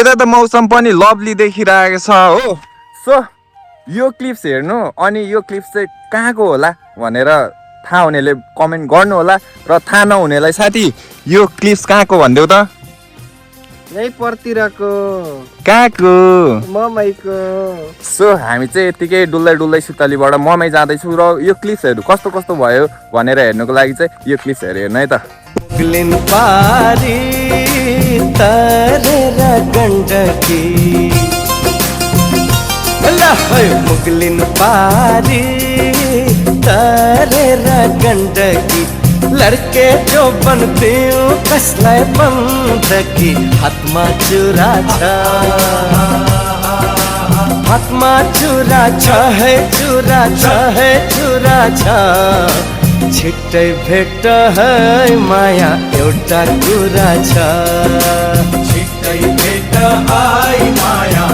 यता त मौसम पनि लभली देखिरहेको छ हो। सो यो क्लिप्स हेर्नु अनि यो क्लिप्स चाहिँ कहाँको होला भनेर थाहा हुनेले कमेन्ट गर्नु होला र थाहा नहुनेलाई साथी यो क्लिप्स कहाँको भन्देऊ त? यही परतिरको कहाँको? ममैको। सो हामी चाहिँ यतिकै डुल्दै डुल्दै सुतलीबाट ममै जाँदैछु र यो क्लिप्सहरू कस्तो कस्तो भयो भनेर हेर्नुको लागि चाहिँ यो क्लिप्सहरू हेर्नु है त। मुगलिन पारी तरेर गण्डकी मुगलिन पारी तरेर गण्डकी लड़के जो बनते हो कसलाई बन्दकी हातमा चुरा छ हातमा चुरा छ है चुरा छ है चुरा छ छिट्टै भेट है माया एउटा कुरा छ छिट्टै भेट है माया